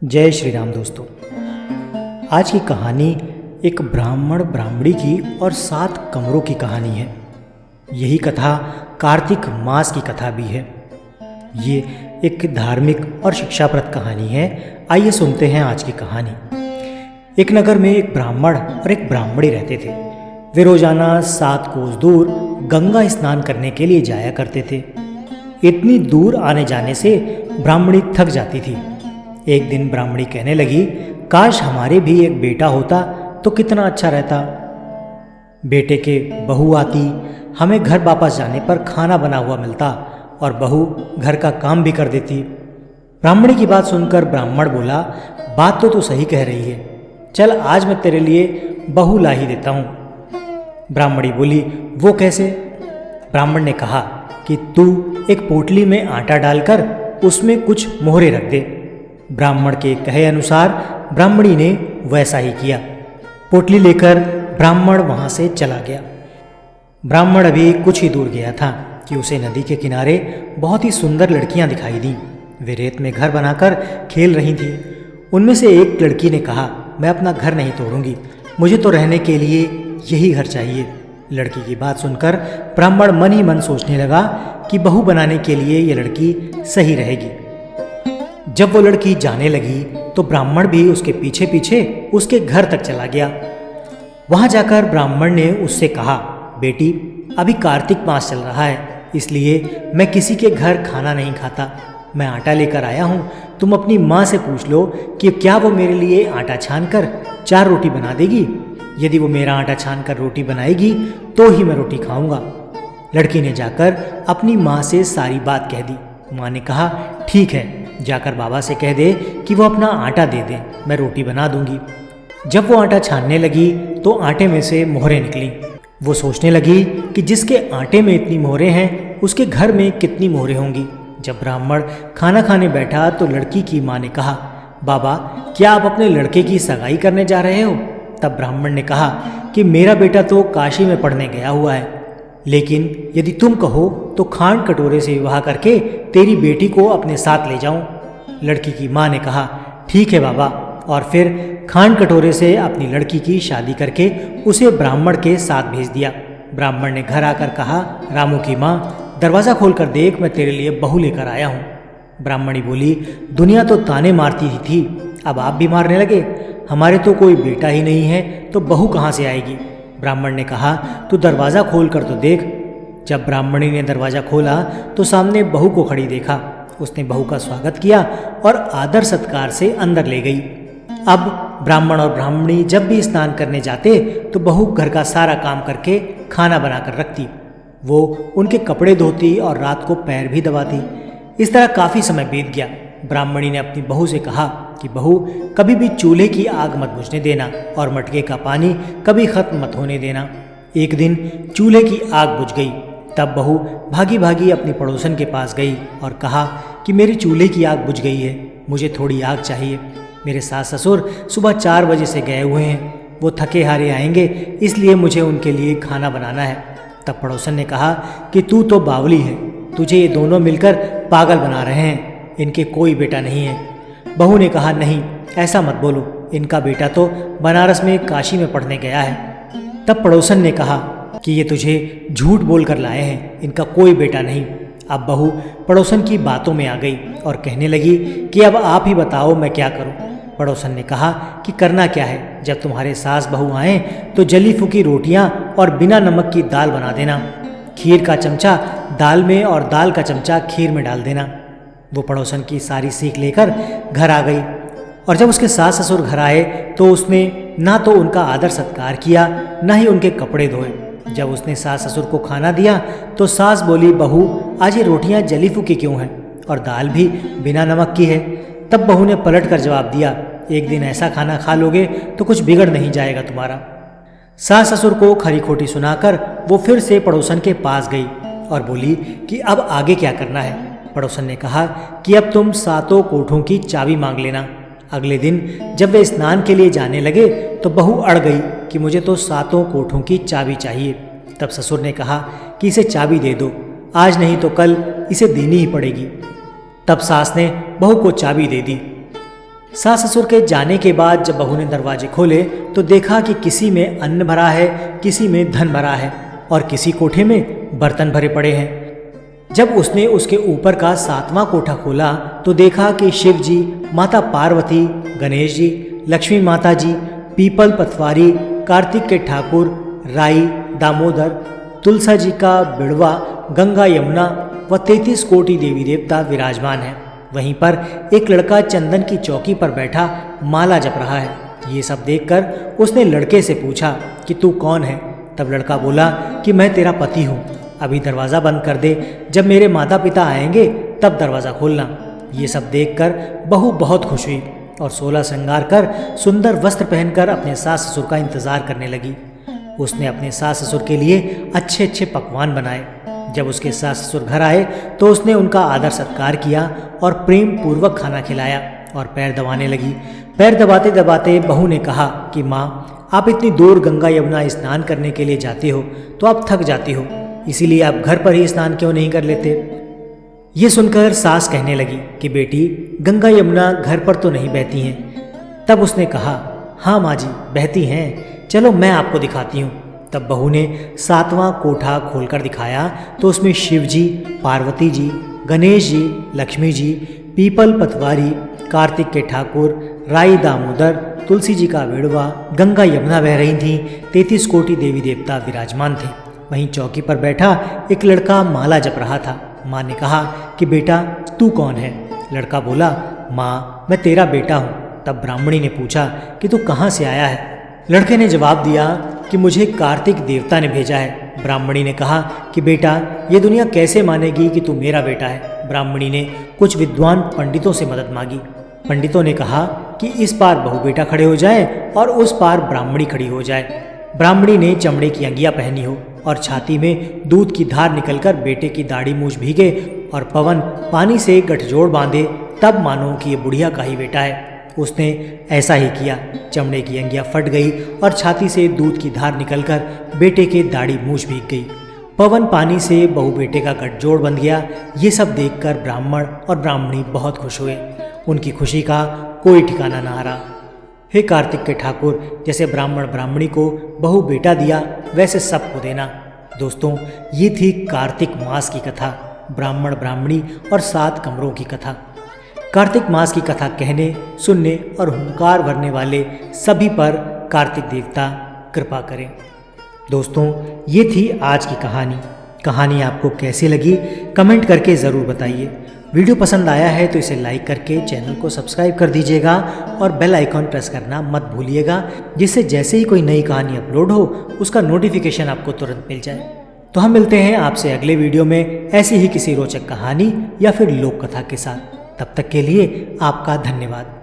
जय श्री राम दोस्तों। आज की कहानी एक ब्राह्मण ब्राह्मणी की और 7 कमरों की कहानी है। यही कथा कार्तिक मास की कथा भी है। ये एक धार्मिक और शिक्षाप्रद कहानी है। आइए सुनते हैं आज की कहानी। एक नगर में एक ब्राह्मण और एक ब्राह्मणी रहते थे। वे रोजाना 7 कोस दूर गंगा स्नान करने के लिए जाया करते थे। इतनी दूर आने जाने से ब्राह्मणी थक जाती थी। एक दिन ब्राह्मणी कहने लगी, काश हमारे भी एक बेटा होता तो कितना अच्छा रहता। बेटे के बहू आती, हमें घर वापस जाने पर खाना बना हुआ मिलता और बहू घर का काम भी कर देती। ब्राह्मणी की बात सुनकर ब्राह्मण बोला, बात तो तू सही कह रही है, चल आज मैं तेरे लिए बहू ला ही देता हूँ। ब्राह्मणी बोली, वो कैसे? ब्राह्मण ने कहा कि तू एक पोटली में आटा डालकर उसमें कुछ मोहरे रख दे। ब्राह्मण के कहे अनुसार ब्राह्मणी ने वैसा ही किया। पोटली लेकर ब्राह्मण वहां से चला गया। ब्राह्मण अभी कुछ ही दूर गया था कि उसे नदी के किनारे बहुत ही सुंदर लड़कियां दिखाई दी। वे रेत में घर बनाकर खेल रही थीं। उनमें से एक लड़की ने कहा, मैं अपना घर नहीं तोड़ूंगी, मुझे तो रहने के लिए यही घर चाहिए। लड़की की बात सुनकर ब्राह्मण मन ही मन सोचने लगा कि बहू बनाने के लिए यह लड़की सही रहेगी। जब वो लड़की जाने लगी तो ब्राह्मण भी उसके पीछे पीछे उसके घर तक चला गया। वहां जाकर ब्राह्मण ने उससे कहा, बेटी अभी कार्तिक मास चल रहा है, इसलिए मैं किसी के घर खाना नहीं खाता। मैं आटा लेकर आया हूँ, तुम अपनी माँ से पूछ लो कि क्या वो मेरे लिए आटा छान कर 4 रोटी बना देगी। यदि वो मेरा आटा छान कर रोटी बनाएगी तो ही मैं रोटी खाऊंगा। लड़की ने जाकर अपनी माँ से सारी बात कह दी। माँ ने कहा, ठीक है, जाकर बाबा से कह दे कि वो अपना आटा दे दें, मैं रोटी बना दूंगी। जब वो आटा छानने लगी तो आटे में से मोहरें निकली। वो सोचने लगी कि जिसके आटे में इतनी मोहरें हैं उसके घर में कितनी मोहरें होंगी। जब ब्राह्मण खाना खाने बैठा तो लड़की की माँ ने कहा, बाबा क्या आप अपने लड़के की सगाई करने जा रहे हो? तब ब्राह्मण ने कहा कि मेरा बेटा तो काशी में पढ़ने गया हुआ है, लेकिन यदि तुम कहो तो खांड कटोरे से विवाह करके तेरी बेटी को अपने साथ ले जाऊं। लड़की की माँ ने कहा, ठीक है बाबा, और फिर खांड कटोरे से अपनी लड़की की शादी करके उसे ब्राह्मण के साथ भेज दिया। ब्राह्मण ने घर आकर कहा, रामू की माँ दरवाज़ा खोलकर देख, मैं तेरे लिए बहू लेकर आया हूँ। ब्राह्मणी बोली, दुनिया तो ताने मारती ही थी, अब आप भी मारने लगे? हमारे तो कोई बेटा ही नहीं है तो बहू कहाँ से आएगी? ब्राह्मण ने कहा, तू दरवाज़ा खोल कर तो देख। जब ब्राह्मणी ने दरवाज़ा खोला तो सामने बहू को खड़ी देखा। उसने बहू का स्वागत किया और आदर सत्कार से अंदर ले गई। अब ब्राह्मण और ब्राह्मणी जब भी स्नान करने जाते तो बहू घर का सारा काम करके खाना बनाकर रखती। वो उनके कपड़े धोती और रात को पैर भी दबाती। इस तरह काफ़ी समय बीत गया। ब्राह्मणी ने अपनी बहू से कहा कि बहू कभी भी चूल्हे की आग मत बुझने देना और मटके का पानी कभी खत्म मत होने देना। एक दिन चूल्हे की आग बुझ गई। तब बहू भागी भागी अपनी पड़ोसन के पास गई और कहा कि मेरे चूल्हे की आग बुझ गई है, मुझे थोड़ी आग चाहिए। मेरे सास ससुर सुबह 4 बजे से गए हुए हैं, वो थके हारे आएंगे, इसलिए मुझे उनके लिए खाना बनाना है। तब पड़ोसन ने कहा कि तू तो बावली है, तुझे ये दोनों मिलकर पागल बना रहे हैं, इनके कोई बेटा नहीं है। बहू ने कहा, नहीं ऐसा मत बोलो, इनका बेटा तो बनारस में काशी में पढ़ने गया है। तब पड़ोसन ने कहा कि ये तुझे झूठ बोलकर लाए हैं, इनका कोई बेटा नहीं। अब बहू पड़ोसन की बातों में आ गई और कहने लगी कि अब आप ही बताओ मैं क्या करूं। पड़ोसन ने कहा कि करना क्या है, जब तुम्हारे सास बहू आएँ तो जली फूकी रोटियां और बिना नमक की दाल बना देना। खीर का चमचा दाल में और दाल का चमचा खीर में डाल देना। वो पड़ोसन की सारी सीख लेकर घर आ गई और जब उसके सास ससुर घर आए तो उसने ना तो उनका आदर सत्कार किया, ना ही उनके कपड़े धोए। जब उसने सास ससुर को खाना दिया तो सास बोली, बहू आज ये रोटियां जली फूकी क्यों हैं और दाल भी बिना नमक की है। तब बहू ने पलट कर जवाब दिया, एक दिन ऐसा खाना खा लोगे तो कुछ बिगड़ नहीं जाएगा तुम्हारा। सास ससुर को खरी खोटी सुनाकर वो फिर से पड़ोसन के पास गई और बोली कि अब आगे क्या करना है। पड़ोसन ने कहा कि अब तुम 7 कोठों की चाबी मांग लेना। अगले दिन जब वे स्नान के लिए जाने लगे तो बहू अड़ गई कि मुझे तो 7 कोठों की चाबी चाहिए। तब ससुर ने कहा कि इसे चाबी दे दो, आज नहीं तो कल इसे देनी ही पड़ेगी। तब सास ने बहू को चाबी दे दी। सास ससुर के जाने के बाद जब बहू ने दरवाजे खोले तो देखा कि किसी में अन्न भरा है, किसी में धन भरा है और किसी कोठे में बर्तन भरे पड़े हैं। जब उसने उसके ऊपर का 7वां कोठा खोला तो देखा कि शिव जी, माता पार्वती, गणेश जी, लक्ष्मी माता जी, पीपल पतवारी, कार्तिक के ठाकुर, राई, दामोदर, तुलसा जी का बिड़वा, गंगा यमुना व 33 कोटि देवी देवता विराजमान हैं। वहीं पर एक लड़का चंदन की चौकी पर बैठा माला जप रहा है। ये सब देखकर उसने लड़के से पूछा कि तू कौन है? तब लड़का बोला कि मैं तेरा पति हूँ, अभी दरवाज़ा बंद कर दे, जब मेरे माता पिता आएंगे तब दरवाज़ा खोलना। ये सब देखकर बहू बहुत खुश हुई और 16 श्रृंगार कर सुंदर वस्त्र पहनकर अपने सास ससुर का इंतज़ार करने लगी। उसने अपने सास ससुर के लिए अच्छे अच्छे पकवान बनाए। जब उसके सास ससुर घर आए तो उसने उनका आदर सत्कार किया और प्रेम पूर्वक खाना खिलाया और पैर दबाने लगी। पैर दबाते दबाते बहू ने कहा कि माँ, आप इतनी दूर गंगा यमुना स्नान करने के लिए जाते हो तो आप थक जाती हो, इसीलिए आप घर पर ही स्नान क्यों नहीं कर लेते? ये सुनकर सास कहने लगी कि बेटी, गंगा यमुना घर पर तो नहीं बहती हैं। तब उसने कहा, हाँ माँ जी, बहती हैं, चलो मैं आपको दिखाती हूँ। तब बहू ने 7वां कोठा खोलकर दिखाया तो उसमें शिव जी, पार्वती जी, गणेश जी, लक्ष्मी जी, पीपल पतवारी, कार्तिक के ठाकुर, राई, दामोदर, तुलसी जी का बेड़वा, गंगा यमुना बह रही थी। 33 कोटि देवी देवता विराजमान थे। वहीं चौकी पर बैठा एक लड़का माला जप रहा था। माँ ने कहा कि बेटा, तू कौन है? लड़का बोला, माँ, मैं तेरा बेटा हूँ। तब ब्राह्मणी ने पूछा कि तू कहाँ से आया है? लड़के ने जवाब दिया कि मुझे कार्तिक देवता ने भेजा है। ब्राह्मणी ने कहा कि बेटा, ये दुनिया कैसे मानेगी कि तू मेरा बेटा है? ब्राह्मणी ने कुछ विद्वान पंडितों से मदद मांगी। पंडितों ने कहा कि इस पार बहू बेटा खड़े हो जाए और उस पार ब्राह्मणी खड़ी हो जाए। ब्राह्मणी ने चमड़े की अंगिया पहनी हो और छाती में दूध की धार निकलकर बेटे की दाढ़ी मूछ भीगे और पवन पानी से गठजोड़ बांधे, तब मानो कि ये बुढ़िया का ही बेटा है। उसने ऐसा ही किया। चमड़े की अंगिया फट गई और छाती से दूध की धार निकलकर बेटे के दाढ़ी मूछ भीग गई। पवन पानी से बहू बेटे का गठजोड़ बंध गया। ये सब देखकर ब्राह्मण और ब्राह्मणी बहुत खुश हुए। उनकी खुशी का कोई ठिकाना ना रहा। हे कार्तिक के ठाकुर, जैसे ब्राह्मण ब्राह्मणी को बहू बेटा दिया, वैसे सबको देना। दोस्तों, ये थी कार्तिक मास की कथा, ब्राह्मण ब्राह्मणी और 7 कमरों की कथा। कार्तिक मास की कथा कहने, सुनने और हुंकार भरने वाले सभी पर कार्तिक देवता कृपा करें। दोस्तों, ये थी आज की कहानी। कहानी आपको कैसी लगी कमेंट करके ज़रूर बताइए। वीडियो पसंद आया है तो इसे लाइक करके चैनल को सब्सक्राइब कर दीजिएगा और बेल आइकॉन प्रेस करना मत भूलिएगा, जिससे जैसे ही कोई नई कहानी अपलोड हो उसका नोटिफिकेशन आपको तुरंत मिल जाए। तो हम मिलते हैं आपसे अगले वीडियो में ऐसी ही किसी रोचक कहानी या फिर लोक कथा के साथ। तब तक के लिए आपका धन्यवाद।